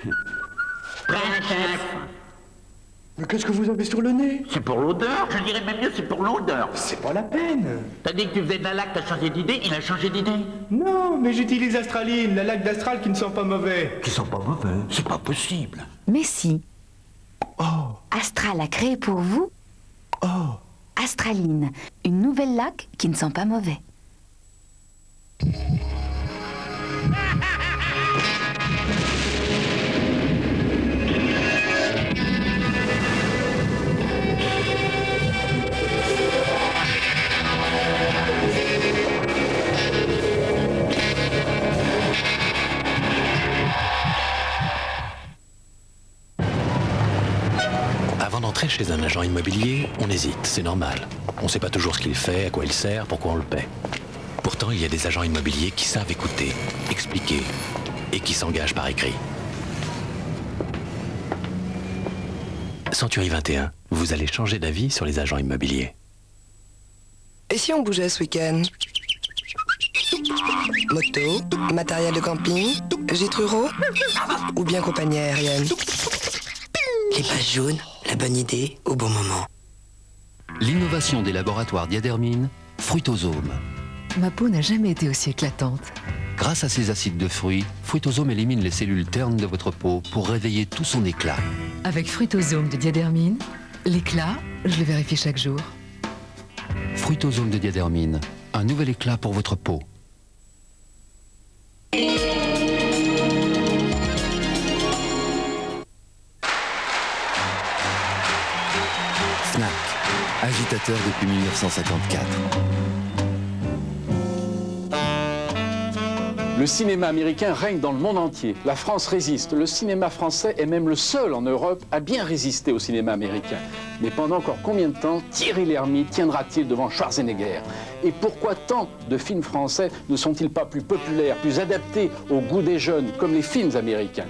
Chef. Mais qu'est-ce que vous avez sur le nez? C'est pour l'odeur, je dirais même mieux c'est pour l'odeur. C'est pas la peine. T'as dit que tu faisais de la laque, t'as changé d'idée, il a changé d'idée. Non, mais j'utilise Astraline, la laque d'Astral qui ne sent pas mauvais. Qui sont pas mauvais, c'est pas possible. Mais si. Oh, Astral a créé pour vous oh. Astraline, une nouvelle laque qui ne sent pas mauvais. Avant d'entrer chez un agent immobilier, on hésite, c'est normal. On ne sait pas toujours ce qu'il fait, à quoi il sert, pourquoi on le paie. Pourtant, il y a des agents immobiliers qui savent écouter, expliquer et qui s'engagent par écrit. Century 21, vous allez changer d'avis sur les agents immobiliers. Et si on bougeait ce week-end? Moto, matériel de camping, gîte ruraux ou bien compagnie aérienne? Les pages jaunes, la bonne idée au bon moment. L'innovation des laboratoires Diadermine, Fruitosome. Ma peau n'a jamais été aussi éclatante. Grâce à ses acides de fruits, Fruitosome élimine les cellules ternes de votre peau pour réveiller tout son éclat. Avec Fruitosome de Diadermine, l'éclat, je le vérifie chaque jour. Fruitosome de Diadermine, un nouvel éclat pour votre peau. Fnac, agitateur depuis 1954. Le cinéma américain règne dans le monde entier. La France résiste. Le cinéma français est même le seul en Europe à bien résister au cinéma américain. Mais pendant encore combien de temps Thierry Lhermitte tiendra-t-il devant Schwarzenegger? Et pourquoi tant de films français ne sont-ils pas plus populaires, plus adaptés au goût des jeunes, comme les films américains?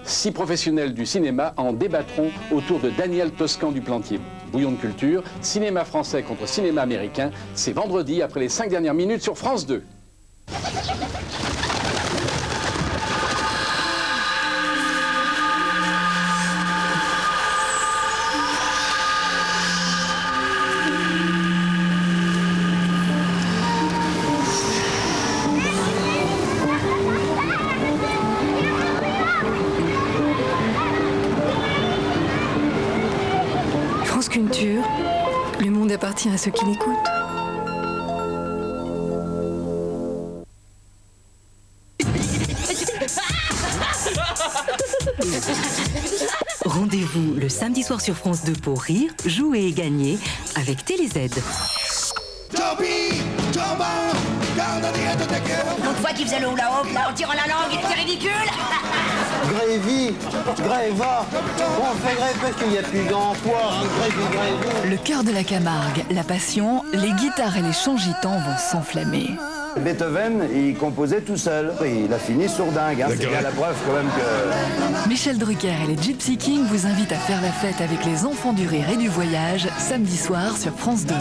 6 professionnels du cinéma en débattront autour de Daniel Toscan du Plantier. Bouillon de culture, cinéma français contre cinéma américain, c'est vendredi après les 5 dernières minutes sur France 2. France Culture, le monde appartient à ceux qui l'écoutent. Rendez-vous le samedi soir sur France 2 pour rire, jouer et gagner avec TéléZ. Donc toi qui faisais le hula hoop là en tirant la langue, c'est ridicule. Grévy, Gréva, on fait grève parce qu'il n'y a plus d'emploi, Grévy. Le cœur de la Camargue, la passion, les guitares et les chants gitans vont s'enflammer. Beethoven, il composait tout seul. Il a fini sourdingue, hein. C'est bien la preuve quand même que... Michel Drucker et les Gypsy Kings vous invitent à faire la fête avec les enfants du rire et du voyage, samedi soir sur France 2.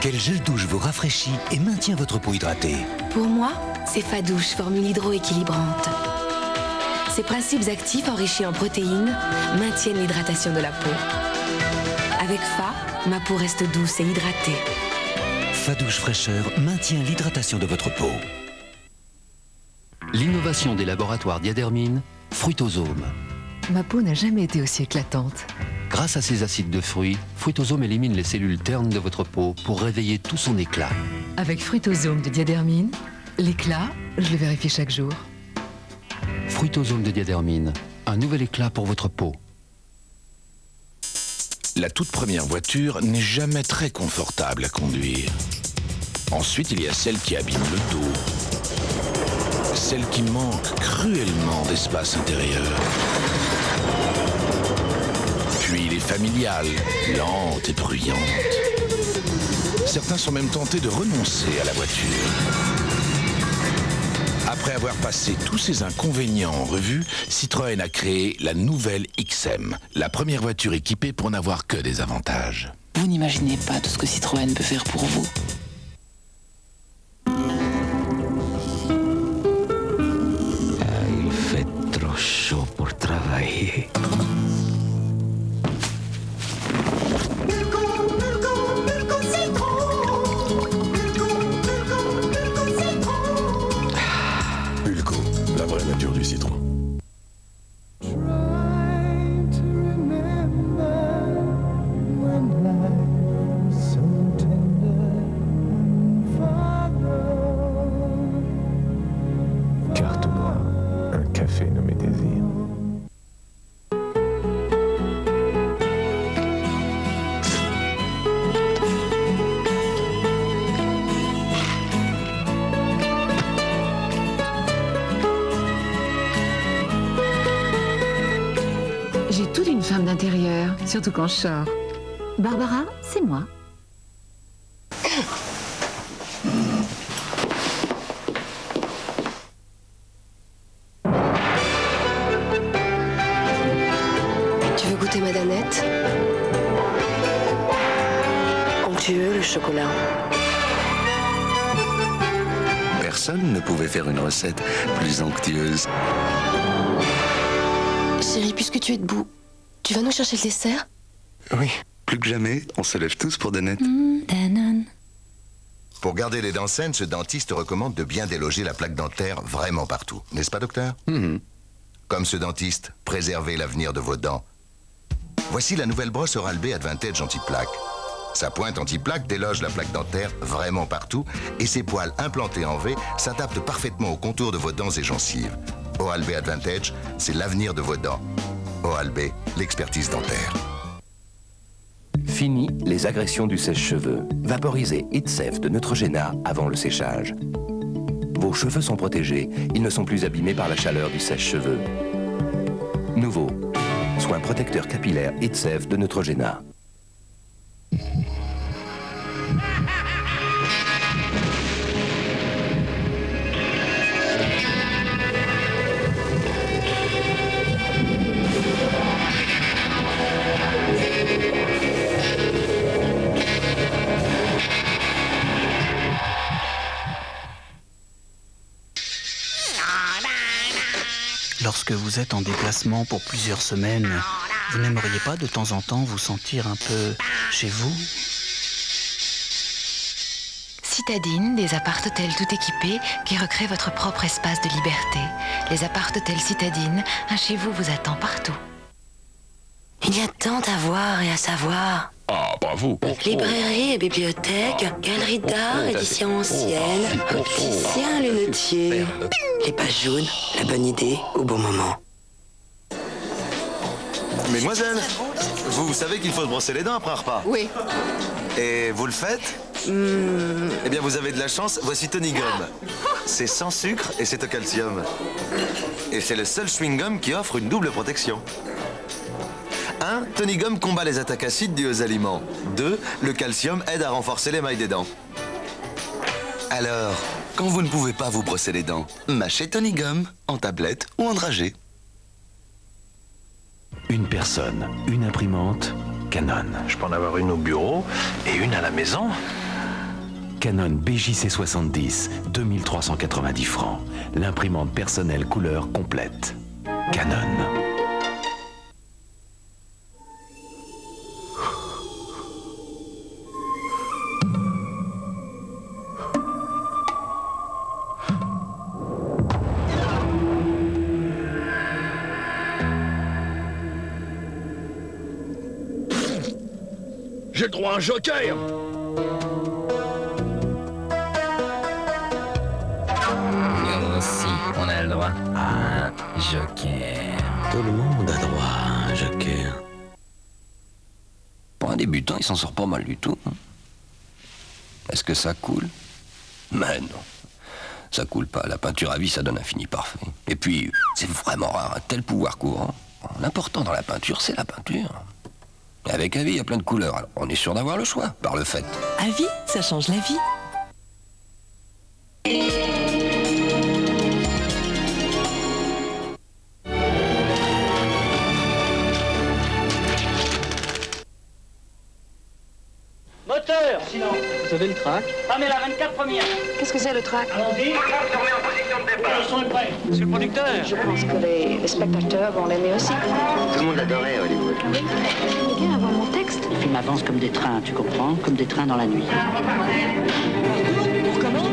Quel gel douche vous rafraîchit et maintient votre peau hydratée? Pour moi, c'est Fadouche, formule hydroéquilibrante. Ses principes actifs enrichis en protéines maintiennent l'hydratation de la peau. Avec Fa, ma peau reste douce et hydratée. Fadouche fraîcheur maintient l'hydratation de votre peau. L'innovation des laboratoires Diadermine, Fruitosome. Ma peau n'a jamais été aussi éclatante. Grâce à ses acides de fruits, Fruitosome élimine les cellules ternes de votre peau pour réveiller tout son éclat. Avec Fruitosome de Diadermine, l'éclat, je le vérifie chaque jour. Fruitosome de Diadermine, un nouvel éclat pour votre peau. La toute première voiture n'est jamais très confortable à conduire. Ensuite, il y a celle qui abîme le dos. Celle qui manque cruellement d'espace intérieur. Puis les familiales, lentes et bruyantes. Certains sont même tentés de renoncer à la voiture. Après avoir passé tous ces inconvénients en revue, Citroën a créé la nouvelle XM, la première voiture équipée pour n'avoir que des avantages. Vous n'imaginez pas tout ce que Citroën peut faire pour vous. surtout quand je sors. Barbara, c'est moi. Tu veux goûter ma danette? Onctueux, le chocolat. Personne ne pouvait faire une recette plus onctueuse. Chérie, puisque tu es debout, tu vas nous chercher le dessert? Oui, plus que jamais, on se lève tous pour Danette. Danone. Pour garder les dents saines, ce dentiste recommande de bien déloger la plaque dentaire vraiment partout. N'est-ce pas, docteur? Comme ce dentiste, préservez l'avenir de vos dents. Voici la nouvelle brosse Oral-B Advantage anti-plaque. Sa pointe anti-plaque déloge la plaque dentaire vraiment partout et ses poils implantés en V s'adaptent parfaitement au contour de vos dents et gencives. Oral-B Advantage, c'est l'avenir de vos dents. Oral-B, l'expertise dentaire. Fini les agressions du sèche-cheveux. Vaporisez Heat Safe de Neutrogena avant le séchage. Vos cheveux sont protégés, ils ne sont plus abîmés par la chaleur du sèche-cheveux. Nouveau, soin protecteur capillaire Heat Safe de Neutrogena. Lorsque vous êtes en déplacement pour plusieurs semaines, vous n'aimeriez pas de temps en temps vous sentir un peu chez vous? Citadine, des appart-hôtels tout équipés qui recréent votre propre espace de liberté. Les appart-hôtels Citadine, un chez vous vous attend partout. Il y a tant à voir et à savoir. Ah, bravo. Librairie et bibliothèque, galerie d'art, édition ancienne, opticien, lunetier. Les pages jaunes, la bonne idée au bon moment. Mesdemoiselles, vous savez qu'il faut se brosser les dents après un repas? Oui. Et vous le faites? Eh bien, vous avez de la chance, voici Tony Gum. C'est sans sucre et c'est au calcium. Et c'est le seul chewing-gum qui offre une double protection. 1. Tony Gum combat les attaques acides dues aux aliments. 2. Le calcium aide à renforcer l'émail des dents. Alors, quand vous ne pouvez pas vous brosser les dents, mâchez Tony Gum en tablette ou en dragée. Une personne, une imprimante, Canon. Je peux en avoir une au bureau et une à la maison. Canon BJC70, 2390 francs. L'imprimante personnelle couleur complète. Canon. J'ai le droit à un joker. Nous aussi, on a le droit à un joker. Tout le monde a droit à un joker. Pour un débutant, il s'en sort pas mal du tout. Est-ce que ça coule? Mais non. Ça coule pas. La peinture à vie, ça donne un fini parfait. Et puis, c'est vraiment rare, un tel pouvoir courant. L'important dans la peinture, c'est la peinture. Et avec Avis, il y a plein de couleurs. Alors, on est sûr d'avoir le choix, par le fait. Avis, ça change la vie. Moteur, sinon. Vous avez le trac? Ah, mais la 24 première. Qu'est-ce que c'est le track? Allons-y. Se remet en position de départ. Le son est prêt. Monsieur le producteur. Je pense que les spectateurs vont l'aimer aussi. Tout le monde l'adorait, Hollywood. Je veux bien avoir mon texte. Les films avancent comme des trains, tu comprends? Comme des trains dans la nuit. On recommence?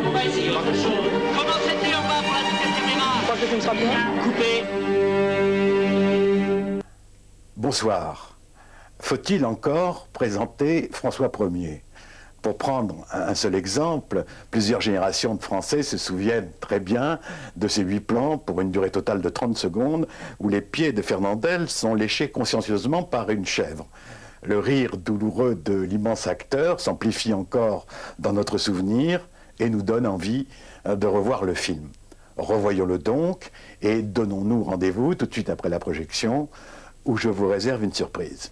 On va essayer autre chose. Commencez en bas pour la deuxième caméra. Je crois que le film sera bien. Coupé. Bonsoir. Faut-il encore présenter François Ier? Pour prendre un seul exemple, plusieurs générations de Français se souviennent très bien de ces 8 plans pour une durée totale de 30 secondes où les pieds de Fernandel sont léchés consciencieusement par une chèvre. Le rire douloureux de l'immense acteur s'amplifie encore dans notre souvenir et nous donne envie de revoir le film. Revoyons-le donc et donnons-nous rendez-vous tout de suite après la projection où je vous réserve une surprise.